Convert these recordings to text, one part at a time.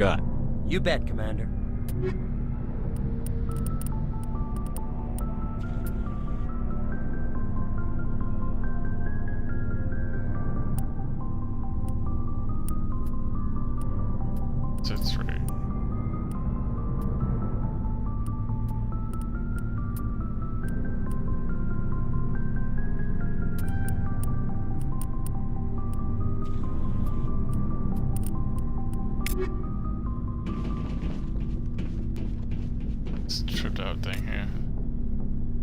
got. You bet, Commander. That's right. This tripped out thing here.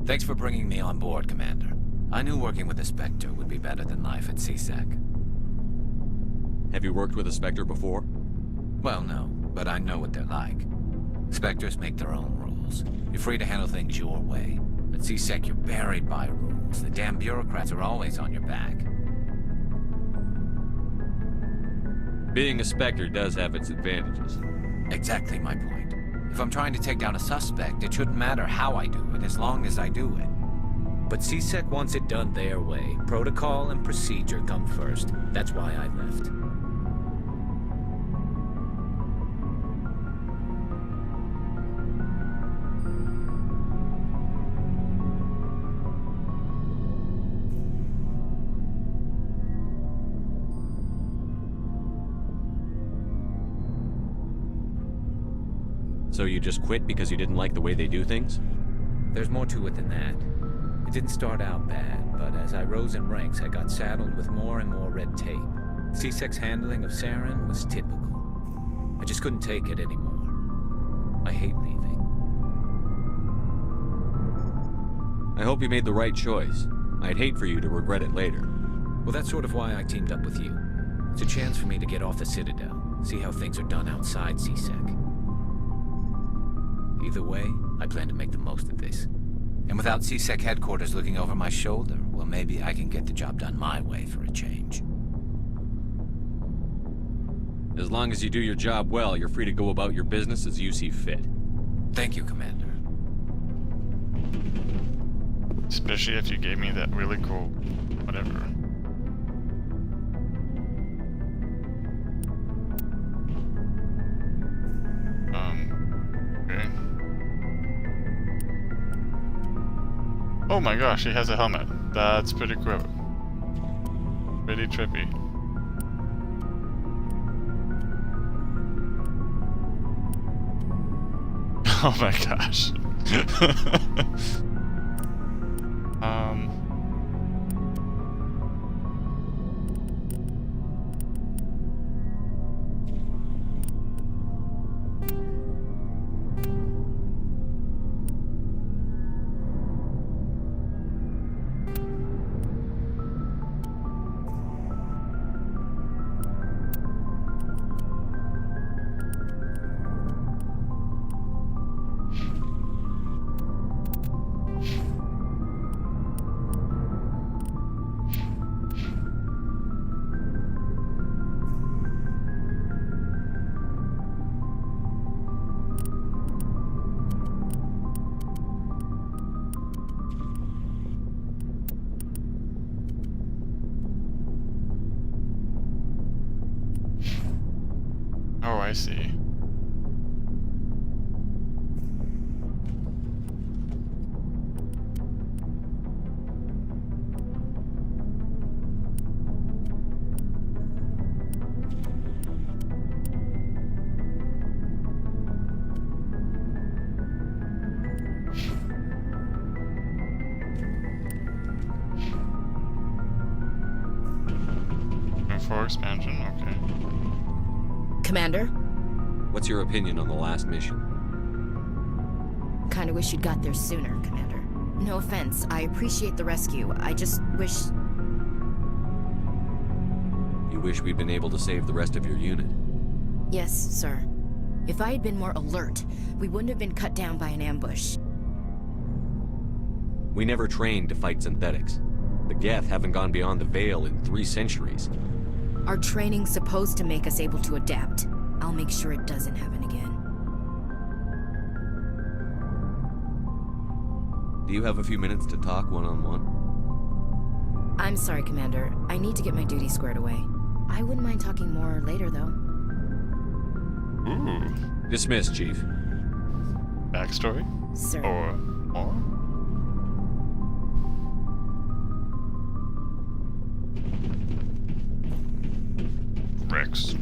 Thanks for bringing me on board, Commander. I knew working with a Spectre would be better than life at CSEC. Have you worked with a Spectre before? Well, no, but I know what they're like. Spectres make their own rules. You're free to handle things your way. At CSEC, you're buried by rules. The damn bureaucrats are always on your back. Being a Spectre does have its advantages. Exactly my point. If I'm trying to take down a suspect, it shouldn't matter how I do it, as long as I do it. But CSEC wants it done their way. Protocol and procedure come first. That's why I left. So you just quit because you didn't like the way they do things? There's more to it than that. It didn't start out bad, but as I rose in ranks, I got saddled with more and more red tape. CSEC's handling of Saren was typical. I just couldn't take it anymore. I hate leaving. I hope you made the right choice. I'd hate for you to regret it later. Well, that's sort of why I teamed up with you. It's a chance for me to get off the Citadel, see how things are done outside CSEC. Either way, I plan to make the most of this. And without CSEC headquarters looking over my shoulder, well, maybe I can get the job done my way for a change. As long as you do your job well, you're free to go about your business as you see fit. Thank you, Commander. Especially if you gave me that really cool whatever. Okay. Oh my gosh, he has a helmet. That's pretty cool. Pretty trippy. Oh my gosh. Oh, I see. For expansion, okay. Commander? What's your opinion on the last mission? Kinda wish you'd got there sooner, Commander. No offense, I appreciate the rescue. I just wish... You wish we'd been able to save the rest of your unit? Yes, sir. If I had been more alert, we wouldn't have been cut down by an ambush. We never trained to fight synthetics. The Geth haven't gone beyond the Veil in 3 centuries. Our training's supposed to make us able to adapt. I'll make sure it doesn't happen again. Do you have a few minutes to talk one-on-one? I'm sorry, Commander. I need to get my duty squared away. I wouldn't mind talking more later, though. Ooh. Dismissed, Chief. Backstory? Sir. Or more? Rex.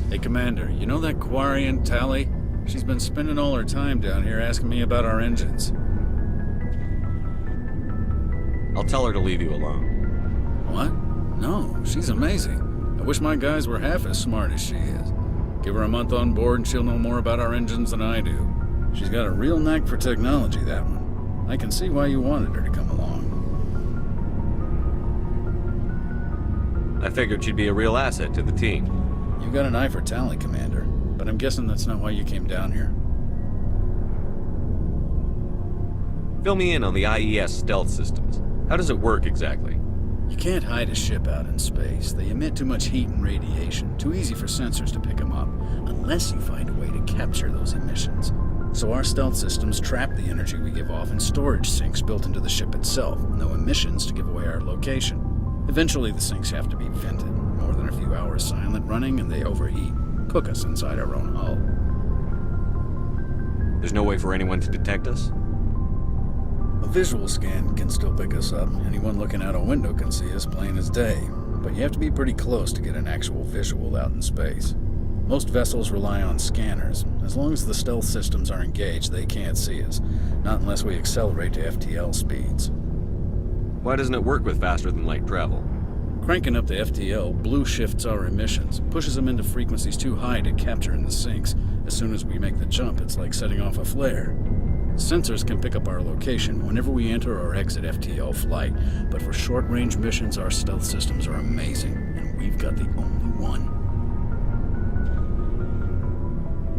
Hey, Commander, you know that Quarian, Tally? She's been spending all her time down here asking me about our engines. I'll tell her to leave you alone. What? No, she's amazing. I wish my guys were half as smart as she is. Give her a month on board and she'll know more about our engines than I do. She's got a real knack for technology, that one. I can see why you wanted her to come along. I figured she'd be a real asset to the team. You got an eye for Tally, Commander, but I'm guessing that's not why you came down here. Fill me in on the IES stealth systems. How does it work exactly? You can't hide a ship out in space. They emit too much heat and radiation, too easy for sensors to pick them up, unless you find a way to capture those emissions. So our stealth systems trap the energy we give off in storage sinks built into the ship itself, no emissions to give away our location. Eventually the sinks have to be vented. More than a few hours silent running and they overheat, cook us inside our own hull. There's no way for anyone to detect us? A visual scan can still pick us up. Anyone looking out a window can see us plain as day. But you have to be pretty close to get an actual visual out in space. Most vessels rely on scanners. As long as the stealth systems are engaged, they can't see us. Not unless we accelerate to FTL speeds. Why doesn't it work with faster-than-light travel? Cranking up the FTL blue shifts our emissions, pushes them into frequencies too high to capture in the sinks. As soon as we make the jump, it's like setting off a flare. Sensors can pick up our location whenever we enter or exit FTL flight, but for short-range missions, our stealth systems are amazing, and we've got the only one.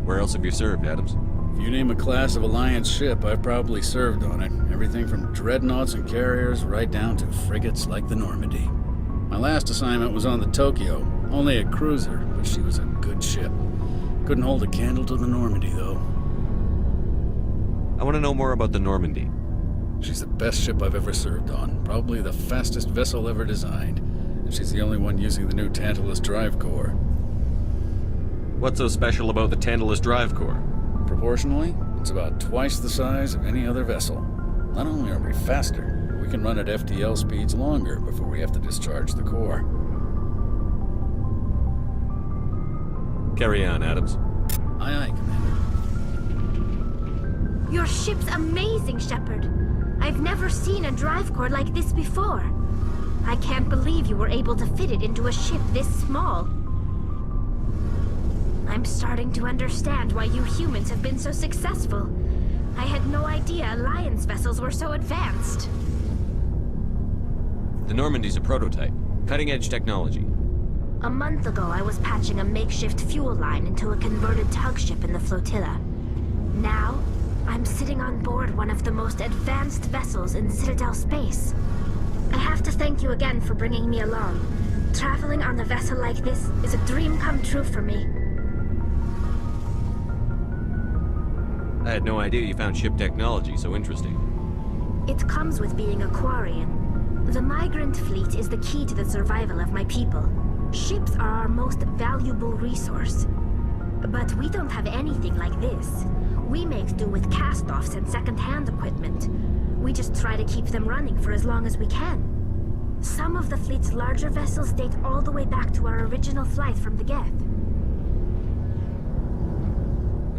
Where else have you served, Adams? If you name a class of Alliance ship, I've probably served on it. Everything from dreadnoughts and carriers right down to frigates like the Normandy. My last assignment was on the Tokyo, only a cruiser, but she was a good ship. Couldn't hold a candle to the Normandy, though. I want to know more about the Normandy. She's the best ship I've ever served on, probably the fastest vessel ever designed, and she's the only one using the new Tantalus drive core. What's so special about the Tantalus drive core? Proportionally, it's about twice the size of any other vessel. Not only are we faster, but we can run at FTL speeds longer before we have to discharge the core. Carry on, Adams. Aye, aye, Commander. Your ship's amazing, Shepard. I've never seen a drive core like this before. I can't believe you were able to fit it into a ship this small. I'm starting to understand why you humans have been so successful. I had no idea Alliance vessels were so advanced. The Normandy's a prototype. Cutting-edge technology. A month ago, I was patching a makeshift fuel line into a converted tug ship in the flotilla. Now, I'm sitting on board one of the most advanced vessels in Citadel space. I have to thank you again for bringing me along. Traveling on a vessel like this is a dream come true for me. I had no idea you found ship technology so interesting. It comes with being a Quarian. The migrant fleet is the key to the survival of my people. Ships are our most valuable resource. But we don't have anything like this. We make do with cast-offs and second-hand equipment. We just try to keep them running for as long as we can. Some of the fleet's larger vessels date all the way back to our original flight from the Geth.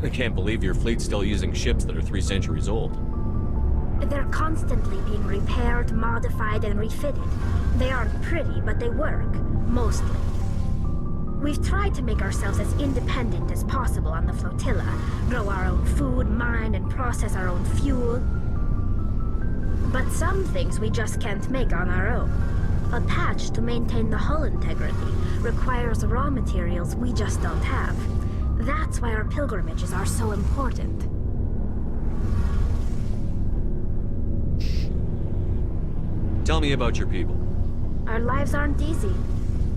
I can't believe your fleet's still using ships that are 3 centuries old. They're constantly being repaired, modified, and refitted. They aren't pretty, but they work. Mostly. We've tried to make ourselves as independent as possible on the flotilla. Grow our own food, mine, and process our own fuel. But some things we just can't make on our own. A patch to maintain the hull integrity requires raw materials we just don't have. That's why our pilgrimages are so important. Tell me about your people. Our lives aren't easy.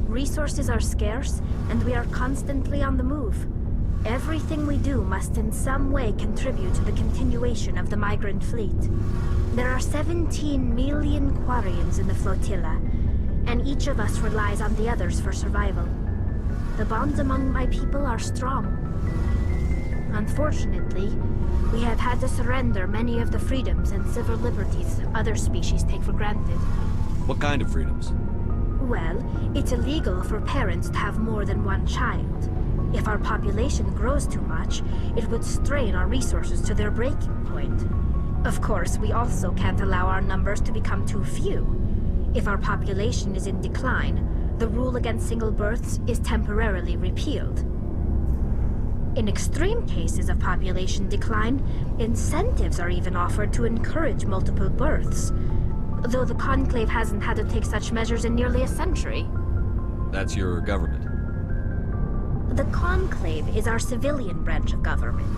Resources are scarce, and we are constantly on the move. Everything we do must in some way contribute to the continuation of the migrant fleet. There are 17 million Quarians in the flotilla, and each of us relies on the others for survival. The bonds among my people are strong. Unfortunately, we have had to surrender many of the freedoms and civil liberties other species take for granted. What kind of freedoms? Well, it's illegal for parents to have more than one child. If our population grows too much, it would strain our resources to their breaking point. Of course, we also can't allow our numbers to become too few. If our population is in decline, the rule against single births is temporarily repealed. In extreme cases of population decline, incentives are even offered to encourage multiple births, though the Conclave hasn't had to take such measures in nearly a century. That's your government. The Conclave is our civilian branch of government.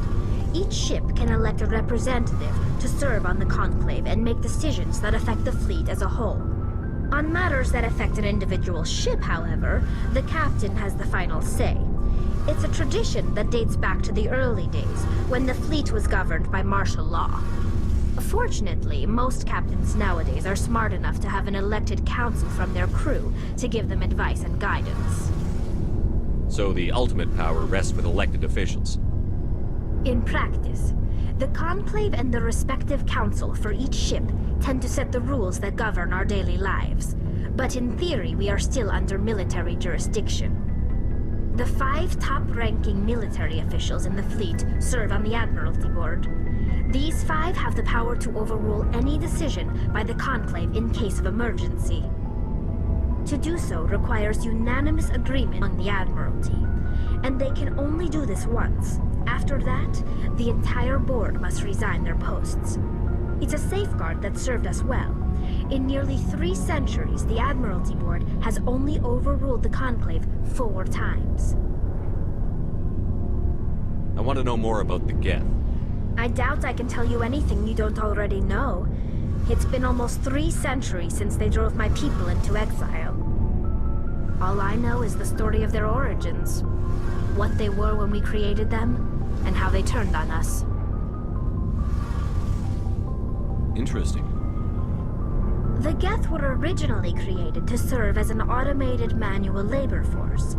Each ship can elect a representative to serve on the Conclave and make decisions that affect the fleet as a whole. On matters that affect an individual ship, however, the captain has the final say. It's a tradition that dates back to the early days, when the fleet was governed by martial law. Fortunately, most captains nowadays are smart enough to have an elected council from their crew to give them advice and guidance. So the ultimate power rests with elected officials. In practice, the Conclave and the respective council for each ship tend to set the rules that govern our daily lives. But in theory, we are still under military jurisdiction. The 5 top-ranking military officials in the fleet serve on the Admiralty Board. These 5 have the power to overrule any decision by the Conclave in case of emergency. To do so requires unanimous agreement among the Admiralty, and they can only do this once. After that, the entire board must resign their posts. It's a safeguard that served us well. In nearly 3 centuries, the Admiralty Board has only overruled the Conclave 4 times. I want to know more about the Geth. I doubt I can tell you anything you don't already know. It's been almost 3 centuries since they drove my people into exile. All I know is the story of their origins, what they were when we created them, and how they turned on us. Interesting. The Geth were originally created to serve as an automated manual labor force.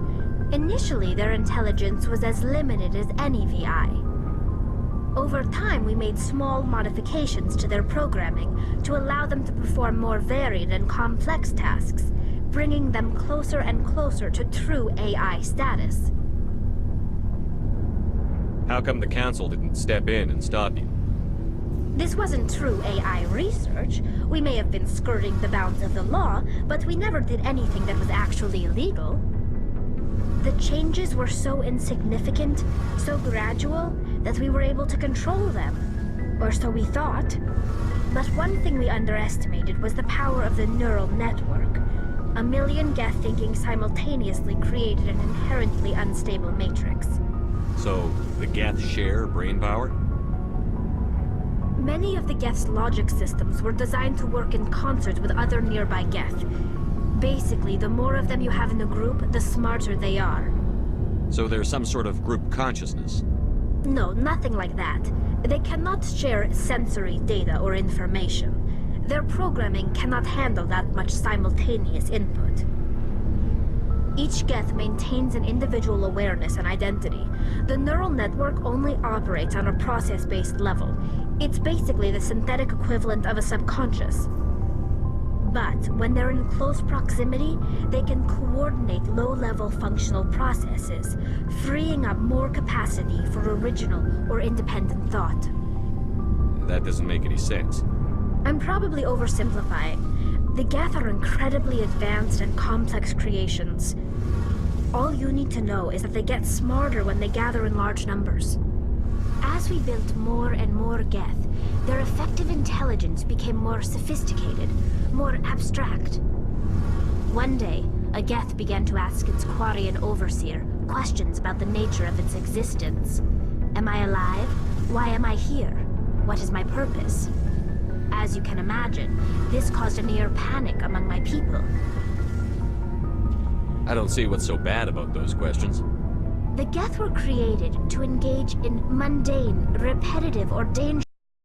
Initially, their intelligence was as limited as any VI. Over time, we made small modifications to their programming to allow them to perform more varied and complex tasks, bringing them closer and closer to true AI status. How come the Council didn't step in and stop you? This wasn't true AI research. We may have been skirting the bounds of the law, but we never did anything that was actually illegal. The changes were so insignificant, so gradual, that we were able to control them. Or so we thought. But one thing we underestimated was the power of the neural network. 1 million Geth thinking simultaneously created an inherently unstable matrix. So, the Geth share brain power? Many of the Geth's logic systems were designed to work in concert with other nearby Geth. Basically, the more of them you have in a group, the smarter they are. So there's some sort of group consciousness? No, nothing like that. They cannot share sensory data or information. Their programming cannot handle that much simultaneous input. Each Geth maintains an individual awareness and identity. The neural network only operates on a process-based level. It's basically the synthetic equivalent of a subconscious. But when they're in close proximity, they can coordinate low-level functional processes, freeing up more capacity for original or independent thought. That doesn't make any sense. I'm probably oversimplifying. The Geth are incredibly advanced and complex creations. All you need to know is that they get smarter when they gather in large numbers. As we built more and more Geth, their effective intelligence became more sophisticated, more abstract. One day, a Geth began to ask its Quarian overseer questions about the nature of its existence. Am I alive? Why am I here? What is my purpose? As you can imagine, this caused a near panic among my people. I don't see what's so bad about those questions. The Geth were created to engage in mundane, repetitive, or dangerous